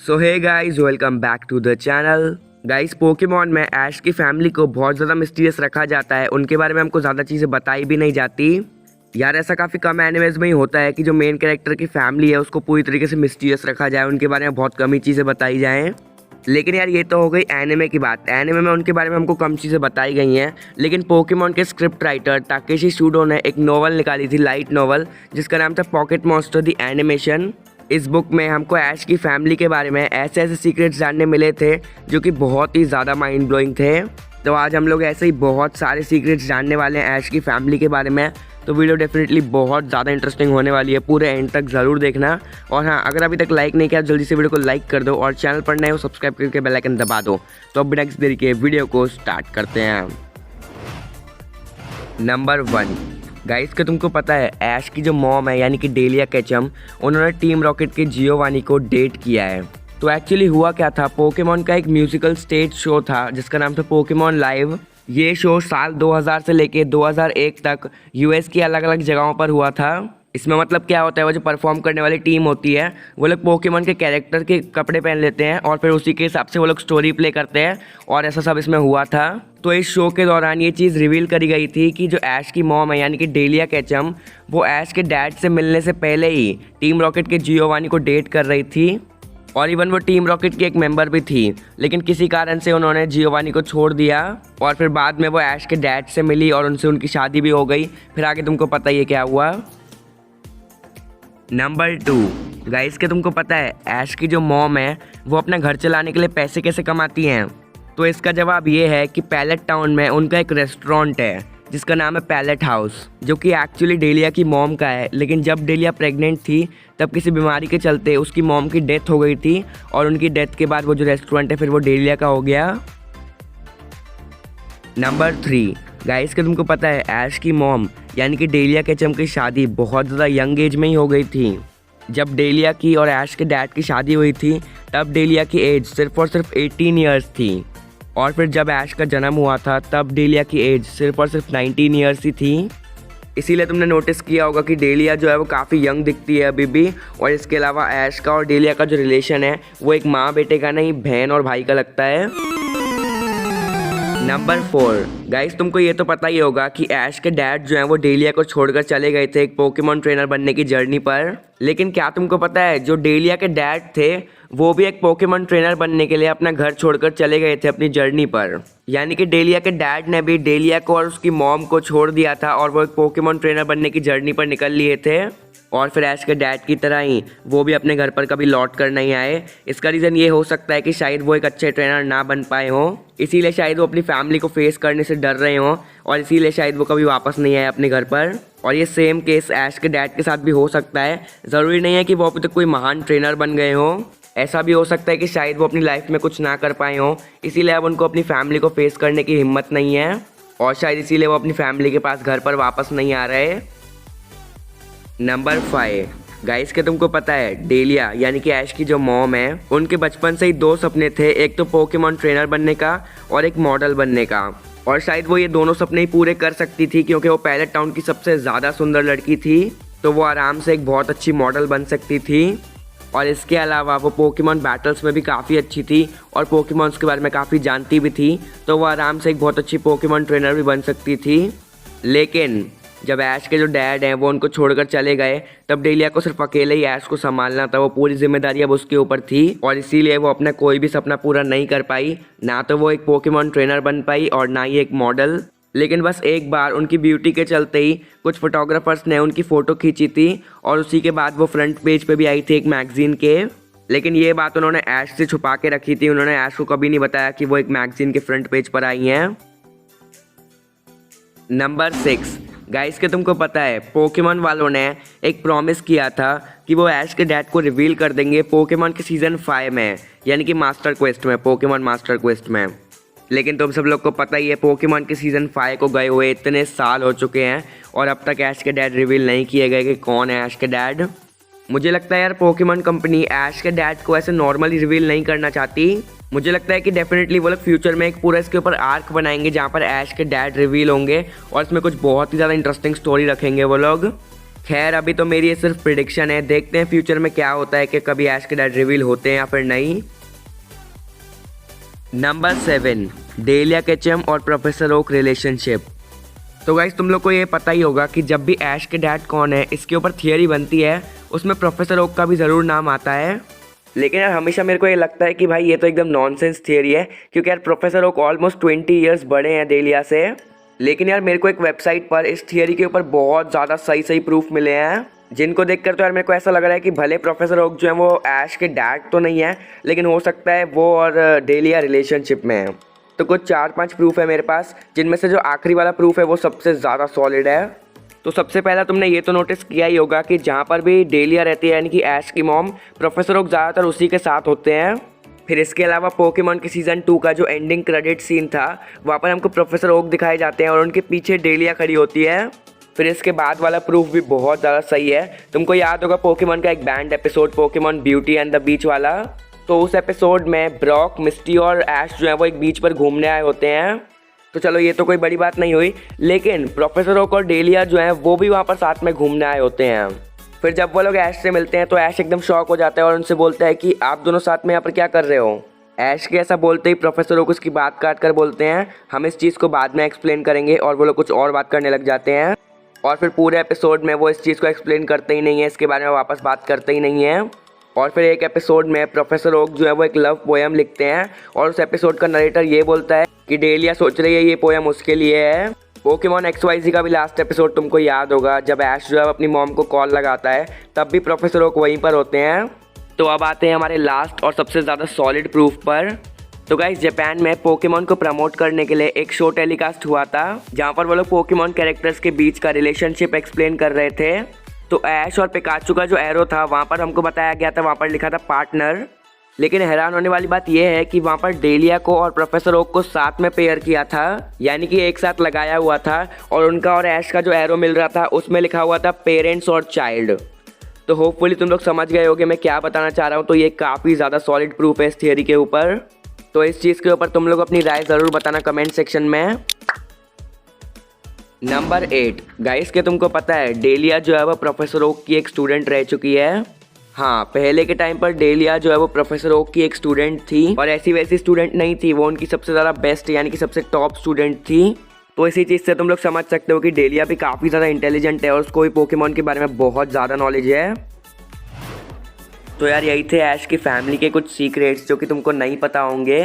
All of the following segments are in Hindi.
So hey guys, welcome back to the channel. Guys, Pokemon में ऐश की फैमिली को बहुत ज़्यादा मिस्टीरियस रखा जाता है। उनके बारे में हमको ज़्यादा चीज़ें बताई भी नहीं जाती यार। ऐसा काफ़ी कम एनिमेज में ही होता है कि जो मेन कैरेक्टर की फैमिली है उसको पूरी तरीके से मिस्टीरियस रखा जाए, उनके बारे में बहुत कम ही चीज़ें बताई जाएँ। लेकिन यार ये तो हो गई एनिमे की बात। एनिमे में उनके बारे में हमको कम चीज़ें बताई गई हैं, लेकिन पोकेमॉन के स्क्रिप्ट राइटर ताकेशी शुडो ने एक नॉवल निकाली थी, लाइट नॉवल, जिसका नाम था पॉकेट मॉन्स्टर द एनिमेशन। इस बुक में हमको ऐश की फैमिली के बारे में ऐसे ऐसे सीक्रेट्स जानने मिले थे जो कि बहुत ही ज़्यादा माइंड ब्लोइंग थे। तो आज हम लोग ऐसे ही बहुत सारे सीक्रेट्स जानने वाले हैं ऐश की फैमिली के बारे में। तो वीडियो डेफिनेटली बहुत ज़्यादा इंटरेस्टिंग होने वाली है, पूरे एंड तक ज़रूर देखना। और हाँ, अगर अभी तक लाइक नहीं किया जल्दी से वीडियो को लाइक कर दो और चैनल पर नए हो सब्सक्राइब करके बेल आइकन दबा दो। तो अब बिना किसी देरी के वीडियो को स्टार्ट करते हैं। नंबर 1 गाइस, के तुमको पता है ऐश की जो मॉम है यानी कि डेलिया केचम, उन्होंने टीम रॉकेट के जियोवानी को डेट किया है। तो एक्चुअली हुआ क्या था, पोकेमॉन का एक म्यूजिकल स्टेज शो था जिसका नाम था पोकेमॉन लाइव। ये शो साल 2000 से लेके 2001 तक यूएस की अलग अलग जगहों पर हुआ था। इसमें मतलब क्या होता है, वो जो परफॉर्म करने वाली टीम होती है वो लोग पोकेमॉन के कैरेक्टर के कपड़े पहन लेते हैं और फिर उसी के हिसाब से वो लोग स्टोरी प्ले करते हैं, और ऐसा सब इसमें हुआ था। तो इस शो के दौरान ये चीज़ रिवील करी गई थी कि जो ऐश की मॉम है यानी कि डेलिया केचम, वो ऐश के डैड से मिलने से पहले ही टीम रॉकेट के जियोवानी को डेट कर रही थी। और इवन वो टीम रॉकेट की एक मेंबर भी थी, लेकिन किसी कारण से उन्होंने जियोवानी को छोड़ दिया और फिर बाद में वो ऐश के डैड से मिली और उनसे उनकी शादी भी हो गई। फिर आगे तुमको पता ही है क्या हुआ। नंबर 2 गाइस, के तुमको पता है ऐश की जो मॉम है वो अपना घर चलाने के लिए पैसे कैसे कमाती हैं? तो इसका जवाब ये है कि पैलेट टाउन में उनका एक रेस्टोरेंट है जिसका नाम है पैलेट हाउस, जो कि एक्चुअली डेलिया की मॉम का है। लेकिन जब डेलिया प्रेग्नेंट थी तब किसी बीमारी के चलते उसकी मॉम की डेथ हो गई थी, और उनकी डेथ के बाद वो जो रेस्टोरेंट है फिर वो डेलिया का हो गया। नंबर 3 गाइस, के तुमको पता है ऐश की मॉम यानी कि डेलिया केचम की शादी बहुत ज़्यादा यंग एज में ही हो गई थी। जब डेलिया की और ऐश के डैड की शादी हुई थी तब डेलिया की एज सिर्फ और सिर्फ 18 ईयर्स थी, और फिर जब ऐश का जन्म हुआ था तब डेलिया की एज सिर्फ और सिर्फ 19 ईयर्स ही थी। इसीलिए तुमने नोटिस किया होगा कि डेलिया जो है वो काफ़ी यंग दिखती है अभी भी। और इसके अलावा ऐश का और डेलिया का जो रिलेशन है वो एक माँ बेटे का नहीं, बहन और भाई का लगता है। नंबर 4 गाइस, तुमको ये तो पता ही होगा कि ऐश के डैड जो हैं वो डेलिया को छोड़कर चले गए थे एक पोकेमॉन ट्रेनर बनने की जर्नी पर। लेकिन क्या तुमको पता है जो डेलिया के डैड थे वो भी एक पोकेमॉन ट्रेनर बनने के लिए अपना घर छोड़कर चले गए थे अपनी जर्नी पर। यानी कि डेलिया के डैड ने भी डेलिया को और उसकी मॉम को छोड़ दिया था और वो एक पोकेमॉन ट्रेनर बनने की जर्नी पर निकल लिए थे। और फिर ऐश के डैड की तरह ही वो भी अपने घर पर कभी लौट कर नहीं आए। इसका रीज़न ये हो सकता है कि शायद वो एक अच्छे ट्रेनर ना बन पाए हों, इसीलिए शायद वो अपनी फैमिली को फेस करने से डर रहे हों, और इसीलिए शायद वो कभी वापस नहीं आए अपने घर पर। और ये सेम केस ऐश के डैड के साथ भी हो सकता है। ज़रूरी नहीं है कि वो अभी तक कोई महान ट्रेनर बन गए हों, ऐसा भी हो सकता है कि शायद वो अपनी लाइफ में कुछ ना कर पाए हों, इसीलिए अब उनको अपनी फैमिली को फेस करने की हिम्मत नहीं है, और शायद इसीलिए वो अपनी फैमिली के पास घर पर वापस नहीं आ रहे। नंबर 5 गाइस, के तुमको पता है डेलिया यानी कि ऐश की जो मॉम है उनके बचपन से ही 2 सपने थे, एक तो पोकेमॉन ट्रेनर बनने का और एक मॉडल बनने का। और शायद वो ये दोनों सपने ही पूरे कर सकती थी क्योंकि वो पैलेट टाउन की सबसे ज़्यादा सुंदर लड़की थी, तो वो आराम से एक बहुत अच्छी मॉडल बन सकती थी। और इसके अलावा वो पोकेमॉन बैटल्स में भी काफ़ी अच्छी थी और पोकेमॉन्स के बारे में काफ़ी जानती भी थी, तो वो आराम से एक बहुत अच्छी पोकेमॉन ट्रेनर भी बन सकती थी। लेकिन जब ऐश के जो डैड हैं वो उनको छोड़कर चले गए तब डेलिया को सिर्फ अकेले ही ऐश को संभालना था, वो पूरी जिम्मेदारी अब उसके ऊपर थी, और इसीलिए वो अपना कोई भी सपना पूरा नहीं कर पाई। ना तो वो एक पोकेमॉन ट्रेनर बन पाई और ना ही एक मॉडल। लेकिन बस एक बार उनकी ब्यूटी के चलते ही कुछ फोटोग्राफर्स ने उनकी फ़ोटो खींची थी, और उसी के बाद वो फ्रंट पेज पे भी आई थी एक मैगजीन के। लेकिन ये बात उन्होंने ऐश से छुपा के रखी थी, उन्होंने ऐश को कभी नहीं बताया कि वो एक मैगजीन के फ्रंट पेज पर आई हैं। नंबर 6 गाइस, के तुमको पता है पोकेमॉन वालों ने एक प्रॉमिस किया था कि वो ऐश के डैड को रिवील कर देंगे पोकेमॉन के सीज़न 5 में, यानी कि मास्टर क्वेस्ट में, पोकेमॉन मास्टर क्वेस्ट में। लेकिन तुम सब लोग को पता ही है पोकेमॉन के सीज़न 5 को गए हुए इतने साल हो चुके हैं और अब तक ऐश के डैड रिवील नहीं किए गए कि कौन है ऐश के डैड। मुझे लगता है यार पोकेमॉन कंपनी ऐश के डैड को ऐसे नॉर्मली रिवील नहीं करना चाहती। मुझे लगता है कि डेफिनेटली वो लोग फ्यूचर में एक पूरा इसके ऊपर आर्क बनाएंगे जहाँ पर ऐश के डैड रिवील होंगे, और इसमें कुछ बहुत ही ज़्यादा इंटरेस्टिंग स्टोरी रखेंगे वो लोग। खैर अभी तो मेरी ये सिर्फ प्रिडिक्शन है, देखते हैं फ्यूचर में क्या होता है कि कभी ऐश के डैड रिवील होते हैं या फिर नहीं। नंबर 7, डेलिया केचम और प्रोफेसर ओक रिलेशनशिप। तो गाइस तुम लोग को ये पता ही होगा कि जब भी ऐश के डैड कौन है इसके ऊपर थियरी बनती है, उसमें प्रोफेसर ओक का भी ज़रूर नाम आता है। लेकिन यार हमेशा मेरे को ये लगता है कि भाई ये तो एकदम नॉनसेंस थियरी है, क्योंकि यार प्रोफेसर ओक ऑलमोस्ट 20 ईयर्स बड़े हैं डेलिया से। लेकिन यार मेरे को एक वेबसाइट पर इस थियरी के ऊपर बहुत ज़्यादा सही प्रूफ मिले हैं, जिनको देखकर तो यार मेरे को ऐसा लग रहा है कि भले प्रोफेसर ओक जो है वो ऐश के डैड तो नहीं है, लेकिन हो सकता है वो और डेलिया रिलेशनशिप में है। तो कुछ 4-5 प्रूफ है मेरे पास, जिनमें से जो आखिरी वाला प्रूफ है वो सबसे ज़्यादा सॉलिड है। तो सबसे पहला तुमने ये तो नोटिस किया ही होगा कि जहाँ पर भी डेलिया रहती है यानी कि ऐश की मॉम, प्रोफेसर ओक ज़्यादातर उसी के साथ होते हैं। फिर इसके अलावा पोकेमॉन के सीज़न 2 का जो एंडिंग क्रेडिट सीन था, वहाँ पर हमको प्रोफेसर ओक दिखाए जाते हैं और उनके पीछे डेलिया खड़ी होती है। फिर इसके बाद वाला प्रूफ भी बहुत ज़्यादा सही है। तुमको याद होगा पोकेमॉन का एक band episode Pokemon beauty and the beach वाला, तो उस एपिसोड में ब्रॉक, मिस्टी और ऐश जो है वो एक बीच पर घूमने आए होते हैं। तो चलो ये तो कोई बड़ी बात नहीं हुई, लेकिन प्रोफेसर ओक और डेलिया जो है वो भी वहाँ पर साथ में घूमने आए होते हैं। फिर जब वो लोग ऐश से मिलते हैं तो ऐश एकदम शॉक हो जाता है और उनसे बोलता है कि आप दोनों साथ में यहाँ पर क्या कर रहे हो। ऐश के ऐसा बोलते ही प्रोफेसर ओक उसकी बात काट कर बोलते हैं हम इस चीज़ को बाद में एक्सप्लेन करेंगे, और वो लोग कुछ और बात करने लग जाते हैं। और फिर पूरे एपिसोड में वो इस चीज़ को एक्सप्लेन करते ही नहीं है, इसके बारे में वापस बात करते ही नहीं है। और फिर एक एपिसोड में प्रोफेसर ओक जो है वो एक लव पोएम लिखते हैं, और उस एपिसोड का नरेटर ये बोलता है कि डेलिया सोच रही है ये पोएम उसके लिए है। पोकेमॉन XYZ का भी लास्ट एपिसोड तुमको याद होगा, जब ऐश जो है अपनी मॉम को कॉल लगाता है, तब भी प्रोफेसर ओक वहीं पर होते हैं। तो अब आते हैं हमारे लास्ट और सबसे ज़्यादा सॉलिड प्रूफ पर। तो गाइस जापान में पोकेमॉन को प्रमोट करने के लिए एक शो टेलीकास्ट हुआ था, जहाँ पर वो लोग पोकेमॉन कैरेक्टर्स के बीच का रिलेशनशिप एक्सप्लेन कर रहे थे। तो ऐश और पिकाचू का जो एरो था वहाँ पर हमको बताया गया था, वहाँ पर लिखा था पार्टनर। लेकिन हैरान होने वाली बात यह है कि वहाँ पर डेलिया को और प्रोफेसर ओक को साथ में पेयर किया था, यानी कि एक साथ लगाया हुआ था, और उनका और ऐश का जो एरो मिल रहा था उसमें लिखा हुआ था पेरेंट्स और चाइल्ड। तो होपफुली तुम लोग समझ गए होगे मैं क्या बताना चाह रहा हूँ। तो ये काफ़ी ज़्यादा सॉलिड प्रूफ है इस थियरी के ऊपर। तो इस चीज़ के ऊपर तुम लोग अपनी राय ज़रूर बताना कमेंट सेक्शन में। नंबर 8 गाइस, के तुमको पता है डेलिया जो है वो प्रोफेसर ओक की एक स्टूडेंट रह चुकी है। हाँ, पहले के टाइम पर डेलिया जो है वो प्रोफेसर ओक की एक स्टूडेंट थी, और ऐसी वैसी स्टूडेंट नहीं थी, वो उनकी सबसे ज़्यादा बेस्ट यानी कि सबसे टॉप स्टूडेंट थी। तो इसी चीज़ से तुम लोग समझ सकते हो कि डेलिया भी काफ़ी ज़्यादा इंटेलिजेंट है और उसको भी पोकेमॉन के बारे में बहुत ज़्यादा नॉलेज है। तो यार यही थे ऐश की फैमिली के कुछ सीक्रेट्स जो कि तुमको नहीं पता होंगे।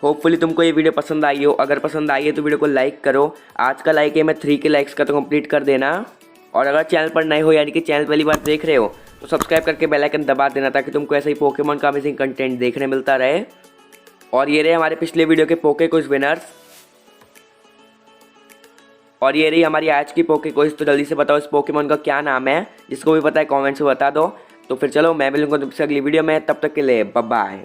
होपफुली तुमको ये वीडियो पसंद आई हो। अगर पसंद आई है तो वीडियो को लाइक करो। आज का लाइक है मैं 3 के लाइक्स का, तो कंप्लीट कर देना। और अगर चैनल पर नए हो यानी कि चैनल पहली बार देख रहे हो तो सब्सक्राइब करके बेल आइकन दबा देना, ताकि तुमको ऐसे ही पोकेमॉन का अमेजिंग कंटेंट देखने मिलता रहे। और ये रहे हमारे पिछले वीडियो के पोके क्विज विनर्स, और ये रही हमारी आज की पोके क्विज। तो जल्दी से बताओ इस पोकेमॉन का क्या नाम है, जिसको भी पता है कमेंट्स में बता दो। तो फिर चलो मैं मिलूंगा तुमसे अगली वीडियो में, तब तक के लिए बाय बाय।